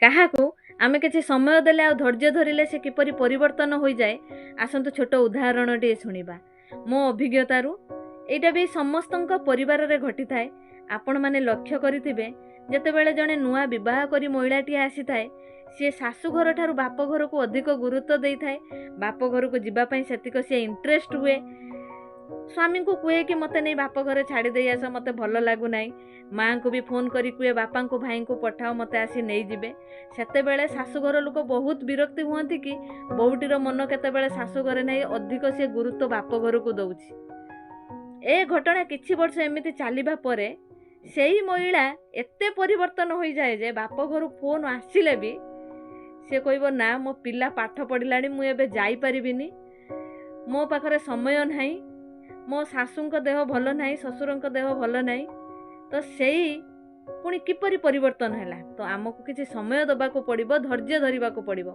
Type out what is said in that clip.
କାହାକୁ ଆମେ କିଛି ସମୟ ଦେଲେ ଆଉ ଧୈର୍ଯ୍ୟ ଧରିଲେ ସେ କିପରି ପରିବର୍ତ୍ତନ ହୋଇଯାଏ, ଆସନ୍ତୁ ଛୋଟ ଉଦାହରଣଟିଏ ଶୁଣିବା ମୋ ଅଭିଜ୍ଞତାରୁ। ଏଇଟା ବି ସମସ୍ତଙ୍କ ପରିବାରରେ ଘଟିଥାଏ। ଆପଣମାନେ ଲକ୍ଷ୍ୟ କରିଥିବେ, ଯେତେବେଳେ ଜଣେ ନୂଆ ବିବାହ କରି ମହିଳାଟିଏ ଆସିଥାଏ, ସିଏ ଶାଶୁଘର ଠାରୁ ବାପ ଘରକୁ ଅଧିକ ଗୁରୁତ୍ୱ ଦେଇଥାଏ। ବାପ ଘରକୁ ଯିବା ପାଇଁ ସେତିକ ସିଏ ଇଣ୍ଟରେଷ୍ଟ ହୁଏ। ସ୍ୱାମୀଙ୍କୁ କୁହେ କି ମୋତେ ନେଇ ବାପ ଘରେ ଛାଡ଼ି ଦେଇ ଆସ, ମୋତେ ଭଲ ଲାଗୁନାହିଁ। ମାଆଙ୍କୁ ବି ଫୋନ୍ କରି କୁହେ ବାପାଙ୍କୁ ଭାଇଙ୍କୁ ପଠାଅ, ମୋତେ ଆସି ନେଇଯିବେ। ସେତେବେଳେ ଶାଶୁଘର ଲୋକ ବହୁତ ବିରକ୍ତି ହୁଅନ୍ତି କି ବୋହୂଟିର ମନ କେତେବେଳେ ଶାଶୁଘରେ ନେଇ ଅଧିକ ସିଏ ଗୁରୁତ୍ୱ ବାପ ଘରକୁ ଦେଉଛି। ଏ ଘଟଣା କିଛି ବର୍ଷ ଏମିତି ଚାଲିବା ପରେ ସେଇ ମହିଳା ଏତେ ପରିବର୍ତ୍ତନ ହୋଇଯାଏ ଯେ ବାପ ଘରୁ ଫୋନ୍ ଆସିଲେ ବି ସେ କହିବ ନା, ମୋ ପିଲା ପାଠ ପଢ଼ିଲାଣି, ମୁଁ ଏବେ ଯାଇପାରିବିନି, ମୋ ପାଖରେ ସମୟ ନାହିଁ, ମୋ ଶାଶୁଙ୍କ ଦେହ ଭଲ ନାହିଁ, ଶ୍ୱଶୁରଙ୍କ ଦେହ ଭଲ ନାହିଁ। ତ ସେଇ ପୁଣି କିପରି ପରିବର୍ତ୍ତନ ହେଲା? ତ ଆମକୁ କିଛି ସମୟ ଦେବାକୁ ପଡ଼ିବ, ଧୈର୍ଯ୍ୟ ଧରିବାକୁ ପଡ଼ିବ।